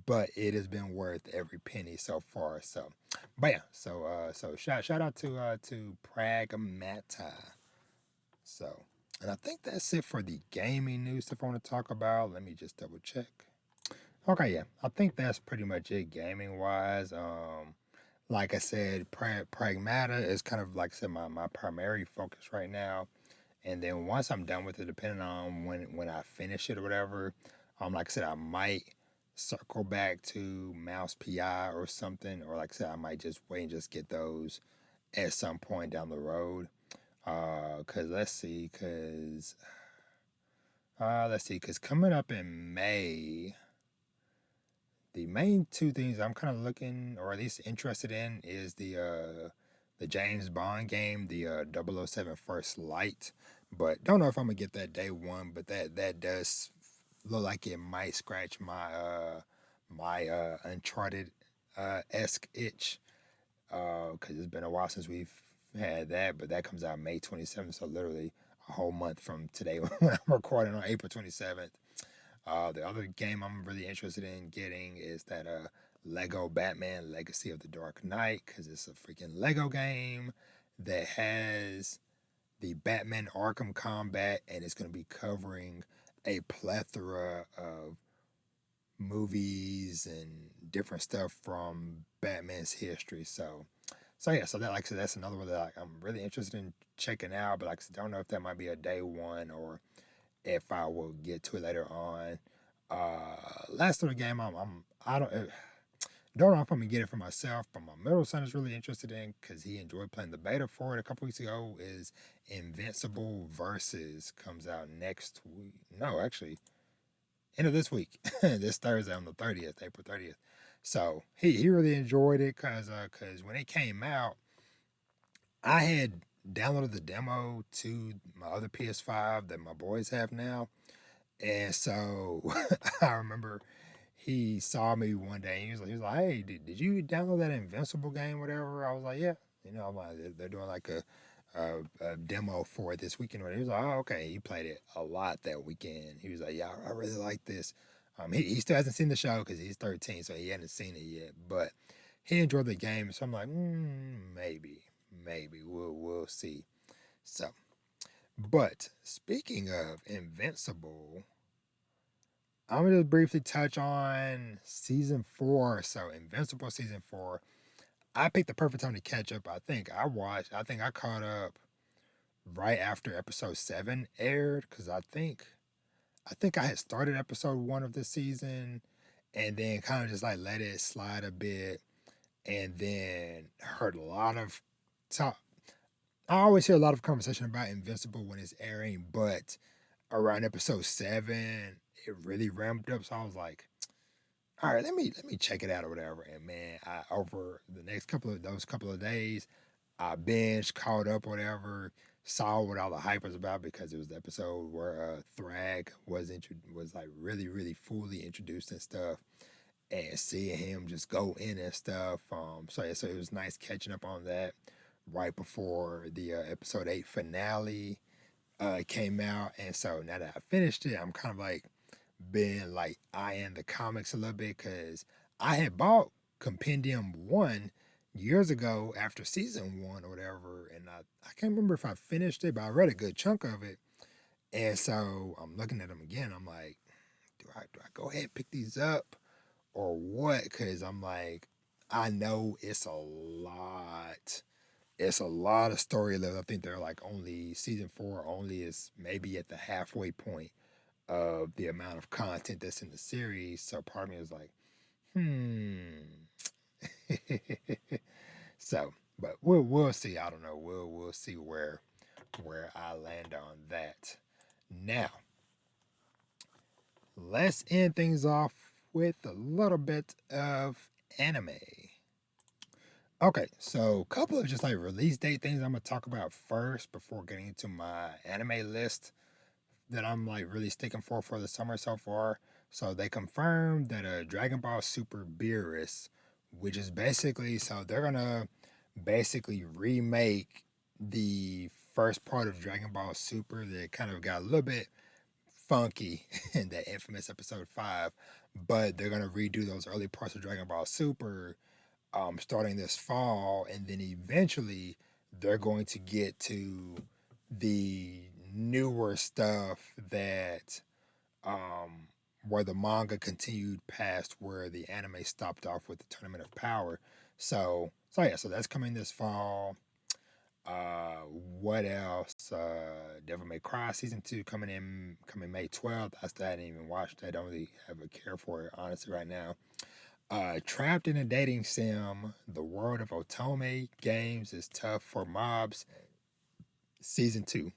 But it has been worth every penny so far. But yeah, so shout out to Pragmata. So, and I think that's it for the gaming news stuff I want to talk about. Let me just double check. Okay, yeah, I think that's pretty much it gaming wise. Like I said, Pragmata is kind of, like I said, my primary focus right now. And then once I'm done with it, depending on when I finish it or whatever, like I said, I might circle back to Mouse PI or something, or like I said, I might just wait and just get those at some point down the road. Cause let's see, cause coming up in May, the main two things I'm kind of looking, or at least interested in, is the James Bond game, the 007 First Light. But don't know if I'm gonna get that day one. But that does look like it might scratch my Uncharted esque itch. Because it's been a while since we've had that. But that comes out May 27th, so literally a whole month from today when I'm recording on April 27th. The other game I'm really interested in getting is that Lego Batman Legacy of the Dark Knight, because it's a freaking Lego game that has the Batman Arkham combat, and it's going to be covering a plethora of movies and different stuff from Batman's history. So yeah, so that, like I said, that's another one that I'm really interested in checking out. But like I said, don't know if that might be a day one or if I will get to it later on. Last little game I don't know if I'm gonna get it for myself, but my middle son is really interested in, because he enjoyed playing the beta for it a couple weeks ago. Is Invincible Versus, comes out next week. No, actually, end of this week, this Thursday on the 30th, April 30th. So he really enjoyed it, cause when it came out, I had downloaded the demo to my other PS5 that my boys have now. And so I remember he saw me one day and he was like, hey, did you download that Invincible game, whatever? I was like, yeah. I'm like, they're doing like a demo for it this weekend. He was like, oh, okay. He played it a lot that weekend. He was like, yeah, I really like this. He still hasn't seen the show because he's 13, so he hadn't seen it yet. But he enjoyed the game, so I'm like, maybe we'll see. So, but speaking of Invincible, I'm gonna just briefly touch on season 4. So Invincible season 4. I picked the perfect time to catch up. I think I caught up right after episode 7 aired, because I think I had started episode 1 of this season and then kind of just like let it slide a bit. and then heard a lot of talk. I always hear a lot of conversation about Invincible when it's airing, but around episode 7, it really ramped up. So I was like, all right, let me check it out or whatever. And man, I over the next couple of days, I binged, caught up, whatever, saw what all the hype was about because it was the episode where Thrag was like really fully introduced and stuff, and seeing him just go in and stuff. So yeah, so it was nice catching up on that right before the episode 8 finale came out, and so now that I finished it, I'm kind of like been like eyeing the comics a little bit because I had bought Compendium 1 years ago after season 1 or whatever, and I can't remember if I finished it, but I read a good chunk of it, and so I'm looking at them again. I'm like, do I go ahead and pick these up or what? Because I'm like, I know it's a lot. It's a lot of story left. I think they're like only season 4 only is maybe at the halfway point of the amount of content that's in the series. So part of me is like, so, but we'll see. I don't know. We'll see where I land on that. Now, let's end things off with a little bit of anime. Okay, so a couple of just like release date things I'm gonna talk about first before getting into my anime list that I'm like really sticking for the summer so far. So they confirmed that a Dragon Ball Super Beerus, which is basically so they're gonna basically remake the first part of Dragon Ball Super that kind of got a little bit funky in that infamous episode 5, but they're gonna redo those early parts of Dragon Ball Super starting this fall, and then eventually they're going to get to the newer stuff that um, where the manga continued past where the anime stopped off with the Tournament of Power. So yeah, so that's coming this fall. Uh, what else? Devil May Cry season 2 coming May 12th. I still hadn't even watched that. I don't really have a care for it honestly right now. Trapped in a dating sim, the world of Otome games is tough for mobs. Season 2.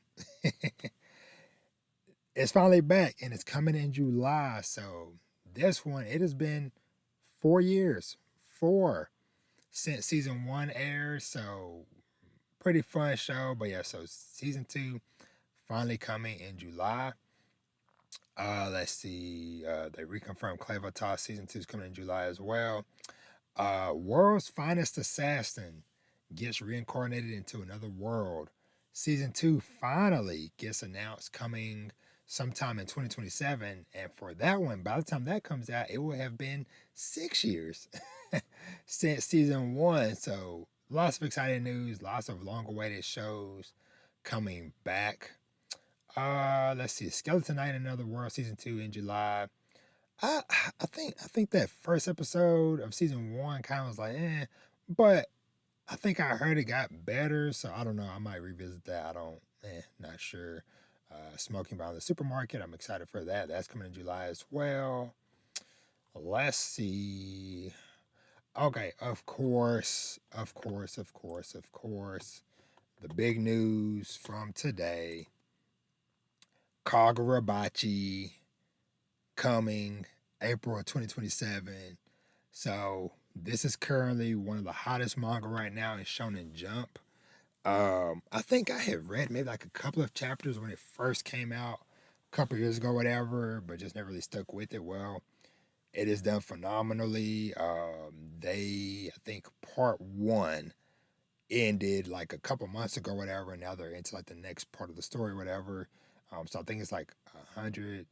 It's finally back and it's coming in July. So this one, it has been 4 years, 4 since season 1 aired. So pretty fun show. But yeah, so season 2 finally coming in July. Let's see. They reconfirmed Claver Toss season 2 is coming in July as well. World's Finest Assassin gets reincarnated into another world. Season 2 finally gets announced coming sometime in 2027. And for that one, by the time that comes out, it will have been 6 years since season 1. So lots of exciting news, lots of long awaited shows coming back. Let's see. Skeleton Knight in Another World season 2 in July. I I think that first episode of season 1 kind of was like, but I think I heard it got better, so I don't know. I might revisit that. I don't, not sure. Smoking Bomb in the Supermarket. I'm excited for that. That's coming in July as well. Let's see. Okay, of course. The big news from today: Kagurabachi coming April of 2027. So this is currently one of the hottest manga right now in Shonen Jump. I think I had read maybe like a couple of chapters when it first came out a couple years ago, whatever, but just never really stuck with it. Well, it is done phenomenally. I think part 1 ended like a couple months ago, whatever, and now they're into like the next part of the story, whatever. So I think it's like 100.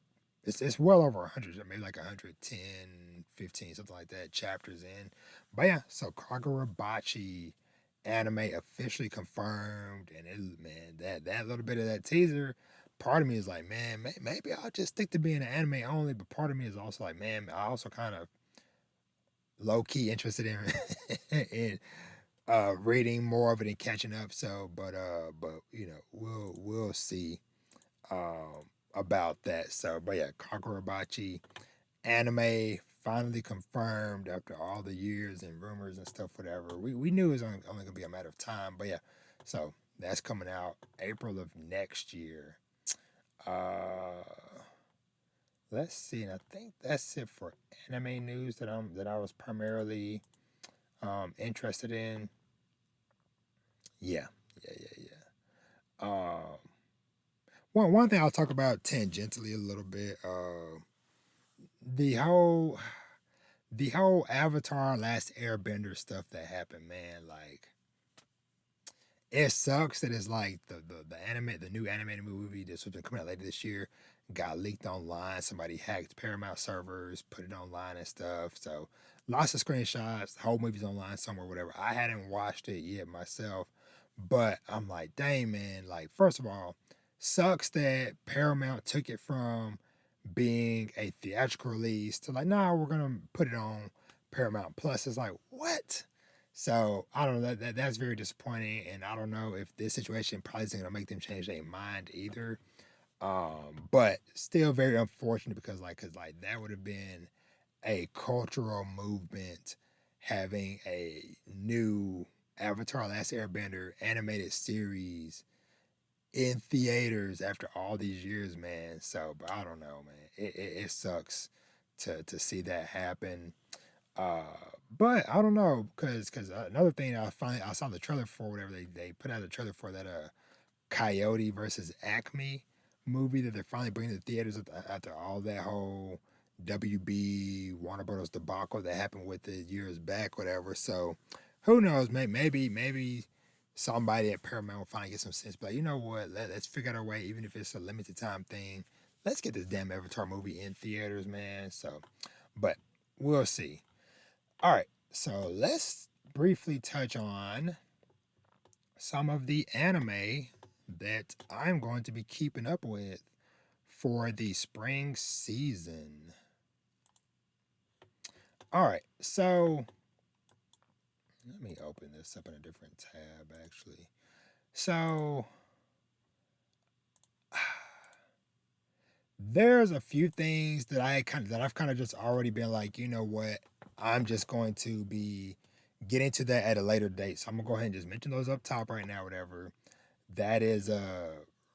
It's well over 100, maybe like 110, 15, something like that, chapters in. But yeah, so Kagurabachi anime officially confirmed, and man, that little bit of that teaser, part of me is like, man, maybe I'll just stick to being an anime only. But part of me is also like, man, I also kind of low key interested in in reading more of it and catching up. So, but we'll see about that. So, but yeah, Kagurabachi anime finally confirmed after all the years and rumors and stuff, whatever. We knew it was only gonna be a matter of time, but yeah. So that's coming out April of next year. Uh, let's see, and I think that's it for anime news that I was primarily interested in. Yeah, yeah. One thing I'll talk about tangentially a little bit. The whole the whole Avatar Last Airbender stuff that happened, man. Like, it sucks that it's like the new animated movie that's supposed to come out later this year got leaked online. Somebody hacked Paramount servers, put it online and stuff. So lots of screenshots. The whole movie's online somewhere, whatever. I hadn't watched it yet myself, but I'm like, dang man. Like, first of all, sucks that Paramount took it from being a theatrical release to like, nah, we're gonna put it on Paramount Plus. It's like, what? So I don't know, that's very disappointing, and I don't know if this situation probably isn't gonna make them change their mind either. But still very unfortunate because cause like that would have been a cultural movement having a new Avatar: Last Airbender animated series in theaters after all these years, man. So, but I don't know, man. It sucks to see that happen. Uh, but I don't know because another thing I saw the trailer for whatever they put out the trailer for that Coyote versus Acme movie that they're finally bringing to the theaters after all that whole WB Warner Brothers debacle that happened with it years back, whatever. So who knows? Maybe somebody at Paramount will finally get some sense. But you know what? Let's figure out a way, even if it's a limited time thing. Let's get this damn Avatar movie in theaters, man. So, but we'll see. All right, so let's briefly touch on some of the anime that I'm going to be keeping up with for the spring season. All right, so let me open this up in a different tab actually. So there's a few things that I've kind of just already been like, you know what, I'm just going to be getting to that at a later date. So I'm gonna go ahead and just mention those up top right now, whatever. That is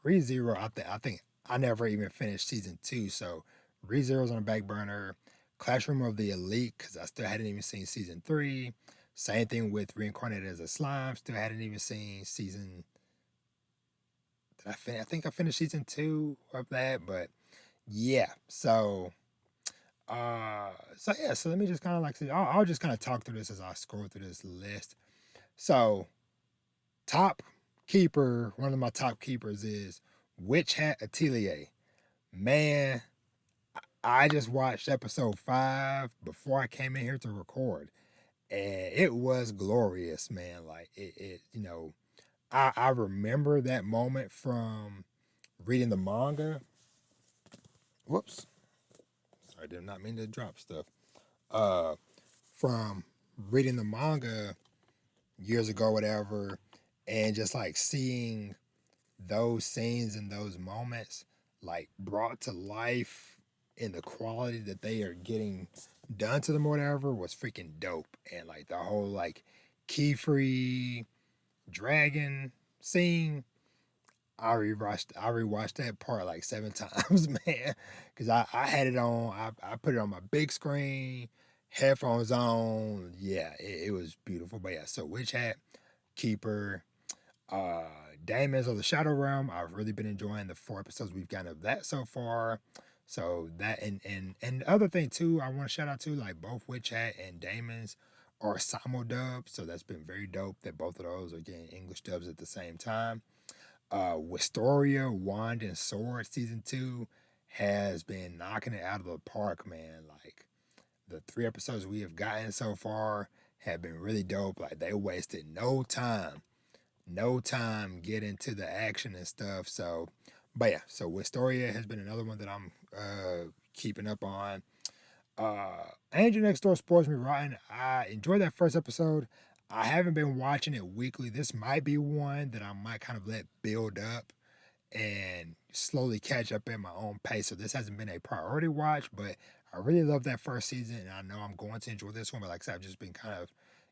ReZero. I think I never even finished season 2, so ReZero's on the back burner. Classroom of the Elite, because I still hadn't even seen season 3. Same thing with Reincarnated as a Slime. Still hadn't even seen season. Did I finish? I think I finished season 2 of that, but yeah. So yeah. So let me just kind of like say, I'll just kind of talk through this as I scroll through this list. So top keeper, one of my top keepers is Witch Hat Atelier. Man, I just watched episode 5 before I came in here to record. And it was glorious, man. Like I remember that moment from reading the manga. Whoops. I did not mean to drop stuff. Uh from reading the manga years ago, whatever, and just like seeing those scenes and those moments like brought to life in the quality that they are getting done to them or whatever was freaking dope. And like the whole like key free dragon scene, I rewatched that part like 7 times, man. Cause I had it on, I put it on my big screen, headphones on. Yeah, it was beautiful. But yeah, so Witch Hat, Keeper, uh, Diamonds of the Shadow Realm. I've really been enjoying the 4 episodes we've gotten of that so far. So that and the other thing too, I want to shout out to like both Witch Hat and Damon's are simul dubs. So that's been very dope that both of those are getting English dubs at the same time. Wistoria, Wand and Sword season 2 has been knocking it out of the park, man. Like the 3 episodes we have gotten so far have been really dope. Like they wasted no time getting to the action and stuff. So, but yeah, so Wistoria has been another one that I'm keeping up on. Angel Next Door Spoils Me Rotten. I enjoyed that first episode. I haven't been watching it weekly. This might be one that I might kind of let build up and slowly catch up at my own pace. So this hasn't been a priority watch, but I really love that first season, and I know I'm going to enjoy this one. But like I said, I've just been kind of,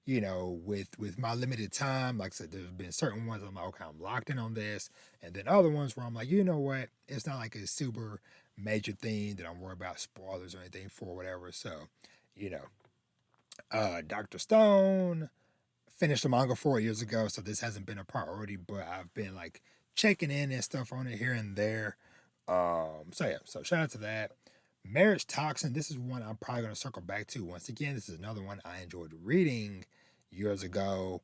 with my limited time. Like I said, there's been certain ones I'm like, okay, I'm locked in on this, and then other ones where I'm like, you know what, it's not like a super major thing that I'm worried about spoilers or anything for whatever. So, you know, Doctor Stone finished the manga 4 years ago, so this hasn't been a priority, but I've been like checking in and stuff on it here and there. So yeah, so shout out to that. Marriage Toxin, this is one I'm probably gonna circle back to. Once again, this is another one I enjoyed reading years ago.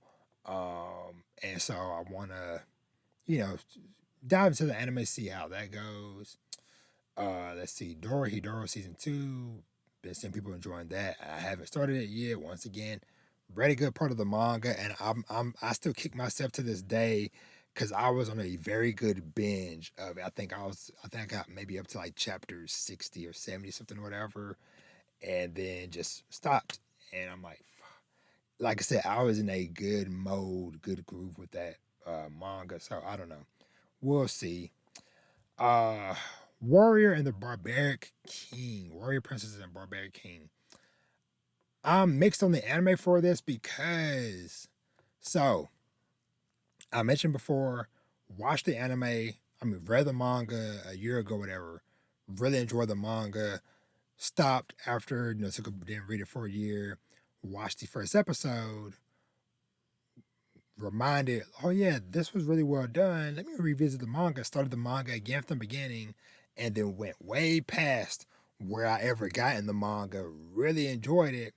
And so I wanna, you know, dive into the anime, see how that goes. Let's see, Dora Hidoro season 2. Been seeing people enjoying that. I haven't started it yet. Once again, really good part of the manga, and I still kick myself to this day because I was on a very good binge of it. I think I got maybe up to like chapter 60 or 70 something or whatever, and then just stopped. And I'm like I said, I was in a good mode, good groove with that manga. So I don't know. We'll see. Uh Warrior and the Barbaric King. Warrior Princess and Barbaric King. I'm mixed on the anime for this because so I mentioned before, watched the anime, read the manga a year ago, whatever. Really enjoyed the manga. Stopped after, didn't read it for a year. Watched the first episode. Reminded, oh yeah, this was really well done. Let me revisit the manga. Started the manga again from the beginning, and then went way past where I ever got in the manga. Really enjoyed it.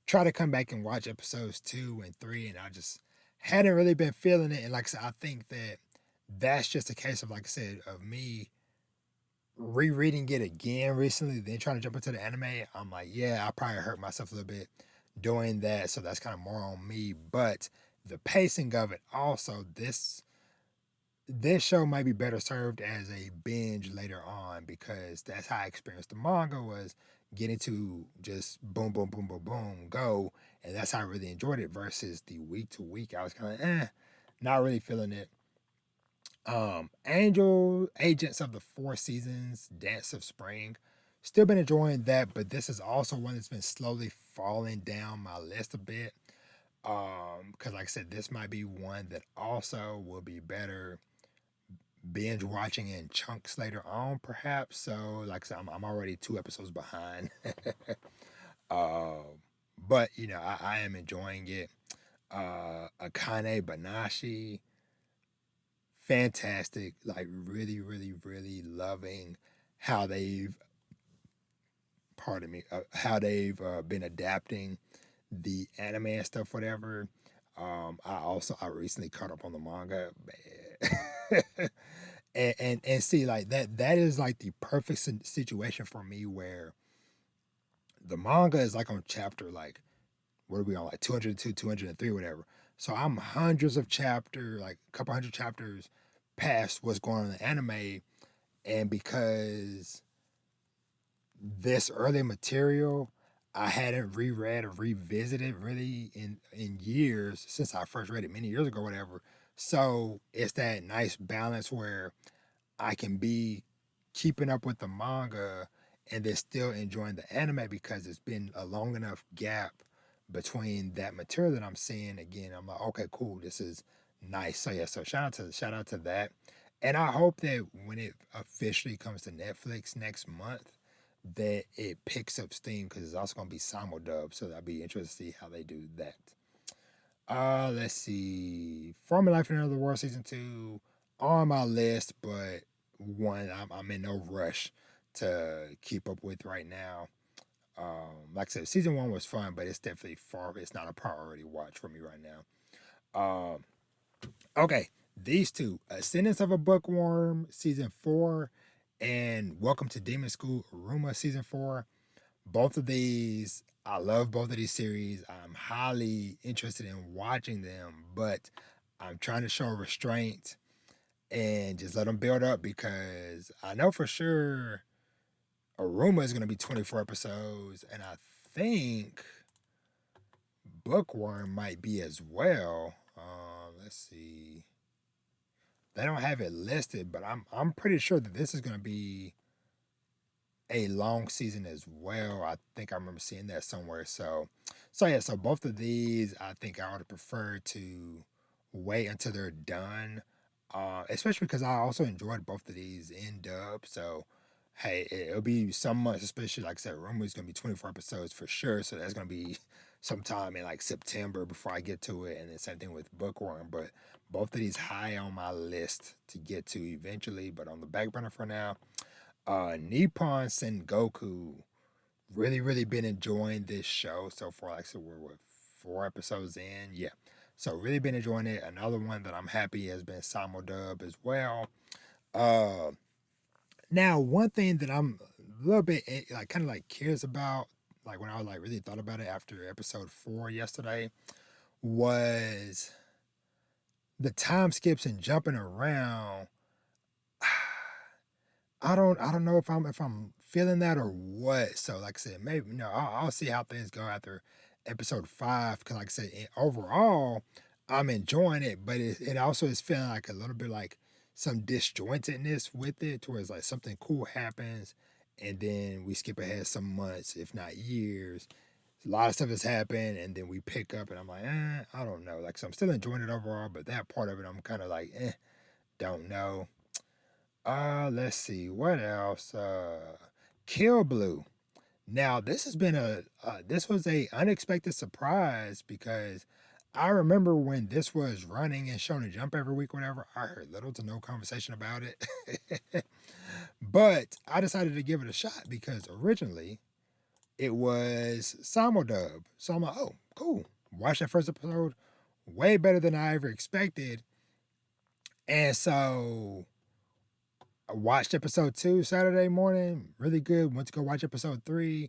Try to come back and watch episodes 2 and 3, and I just hadn't really been feeling it. And like I said, I think that that's just a case of, like I said, of me rereading it again recently, then trying to jump into the anime. I'm like, yeah, I probably hurt myself a little bit doing that, so that's kind of more on me. But the pacing of it, also, this show might be better served as a binge later on because that's how I experienced the manga, was getting to just boom, boom, boom, boom, boom, go, and that's how I really enjoyed it. Versus the week to week, I was kind of not really feeling it. Angel Agents of the Four Seasons, Dance of Spring. Still been enjoying that, but this is also one that's been slowly falling down my list a bit. Because like I said, this might be one that also will be better binge watching in chunks later on, perhaps. So, like I said, I'm already 2 episodes behind. um, but I am enjoying it. Akane Banashi, fantastic. Like really, really, really loving how they've, pardon me, how they've been adapting the anime and stuff, whatever. I recently caught up on the manga, man. And see, like that is like the perfect situation for me, where the manga is like on chapter, like, what are we on, like 202, 203, whatever. So I'm hundreds of chapter, like a couple hundred chapters past what's going on in the anime. And because this early material I hadn't reread or revisited really in years, since I first read it many years ago, whatever. So it's that nice balance where I can be keeping up with the manga and then still enjoying the anime, because it's been a long enough gap between that material that I'm seeing again. I'm like, okay, cool, this is nice. So yeah, so shout out to that. And I hope that when it officially comes to Netflix next month, that it picks up steam, because it's also gonna be simuldub. So I'd be interested to see how they do that. Let's see. From My Life in Another World season 2 on my list, but one I'm in no rush to keep up with right now. Like I said, season 1 was fun, but it's definitely it's not a priority watch for me right now. Okay, these two, Ascendance of a Bookworm season 4 and Welcome to Demon School Aruma season 4. Both of these, I love both of these series. I'm highly interested in watching them, but I'm trying to show restraint and just let them build up, because I know for sure Aruma is going to be 24 episodes, and I think Bookworm might be as well. Let's see. They don't have it listed, but I'm pretty sure that this is going to be a long season as well. I think I remember seeing that somewhere. So yeah, so both of these I think I would prefer to wait until they're done. Especially because I also enjoyed both of these in dub. So hey, it'll be some months, especially like I said, Rumor is gonna be 24 episodes for sure. So that's gonna be sometime in like September before I get to it. And the same thing with Bookworm. But both of these high on my list to get to eventually, but on the back burner for now. Nippon Sengoku. Really been enjoying this show so far. Like I said, we're what, 4 episodes in. Yeah. So really been enjoying it. Another one that I'm happy has been Simul as well. Uh Now one thing that I'm a little bit like kind of like curious about, like when I was like really thought about it after episode 4 yesterday, was the time skips and jumping around. I don't know if I'm feeling that or what. So like I said, maybe I'll see how things go after episode 5. Because like I said, overall, I'm enjoying it, but it also is feeling like a little bit like some disjointedness with it, towards like something cool happens, and then we skip ahead some months, if not years. A lot of stuff has happened, and then we pick up, and I'm like, I don't know. Like, so I'm still enjoying it overall, but that part of it, I'm kind of like, don't know. Let's see what else. Kill Blue. Now this has been this was a unexpected surprise because I remember when this was running and showing a jump every week, whatever. I heard little to no conversation about it, but I decided to give it a shot because originally it was simuldub. So I'm like, oh, cool. Watch that first episode, way better than I ever expected, and so I watched episode 2 Saturday morning. Really good. Went to go watch episode 3.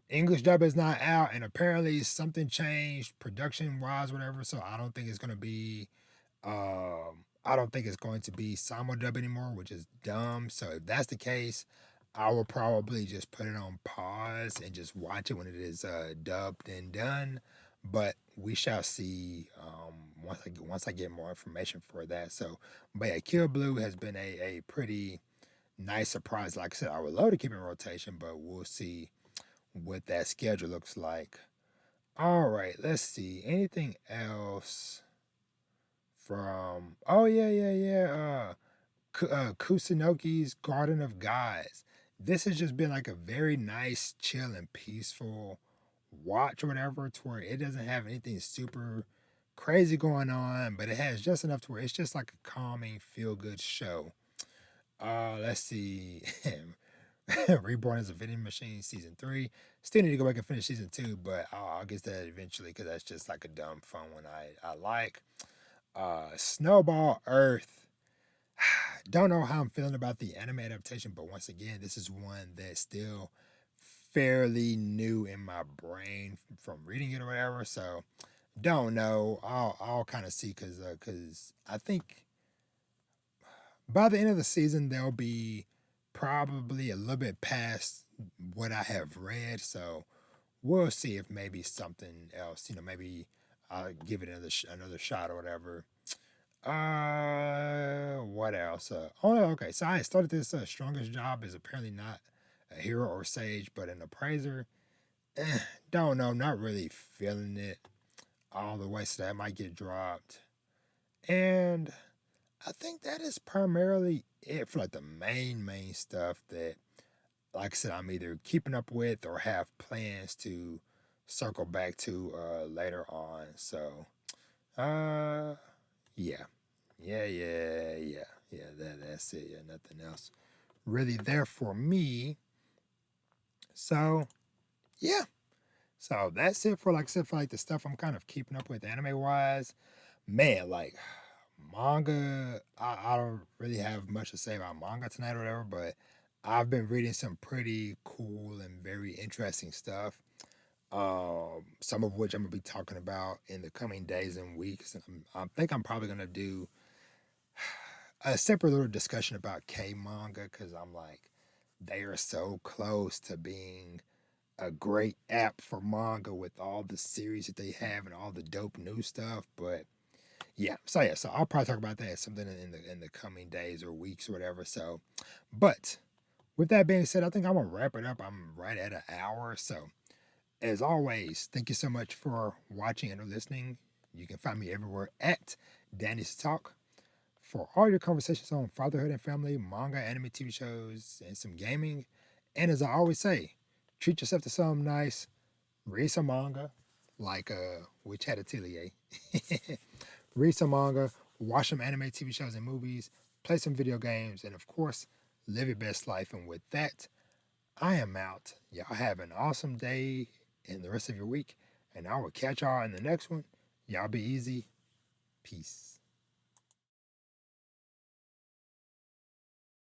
English dub is not out, and apparently something changed production wise, whatever. So I don't think it's gonna be. I don't think it's going to be simul dub anymore, which is dumb. So if that's the case, I will probably just put it on pause and just watch it when it is dubbed and done. But we shall see once I get more information for that. So, but yeah, Kill Blue has been a pretty nice surprise. Like I said, I would love to keep it in rotation, but we'll see what that schedule looks like. All right, let's see. Anything else from? Oh yeah. Kusanoki's Garden of Gods. This has just been like a very nice, chill, and peaceful watch or whatever, to where it doesn't have anything super crazy going on, but it has just enough to where it's just like a calming, feel good show. Let's see. Reborn as a Vending Machine season 3. Still need to go back and finish season 2, but I'll get to that eventually because that's just like a dumb fun one I like. Snowball Earth. Don't know how I'm feeling about the anime adaptation, but once again, this is one that's still fairly new in my brain from reading it or whatever. So don't know. I'll kind of see because I think by the end of the season there'll be probably a little bit past what I have read. So we'll see if maybe something else. Maybe I'll give it another shot or whatever. What else? Oh, okay. So I started this. Strongest job is apparently not a hero or sage, but an appraiser. Don't know. Not really feeling it all the way, so that might get dropped. And I think that is primarily it for like the main stuff that, like I said, I'm either keeping up with or have plans to circle back to later on. So, uh, yeah. Yeah. That's it. Yeah, nothing else really there for me. So yeah. So that's it for, like I said, for like the stuff I'm kind of keeping up with anime wise. Man, like manga, I don't really have much to say about manga tonight or whatever, but I've been reading some pretty cool and very interesting stuff. Some of which I'm gonna be talking about in the coming days and weeks. I think I'm probably gonna do a separate little discussion about K manga because I'm like, they are so close to being a great app for manga with all the series that they have and all the dope new stuff. But so I'll probably talk about that something in the coming days or weeks or whatever. So, but with that being said, I think I'm gonna wrap it up. I'm right at an hour. So as always, thank you so much for watching and listening. You can find me everywhere at Danny's Talk for all your conversations on fatherhood and family, manga, anime, TV shows, and some gaming. And as I always say, treat yourself to something nice, read some manga, like Witch Hat Atelier. Read some manga, watch some anime, TV shows, and movies, play some video games, and of course, live your best life. And with that, I am out. Y'all have an awesome day and the rest of your week, and I will catch y'all in the next one. Y'all be easy. Peace.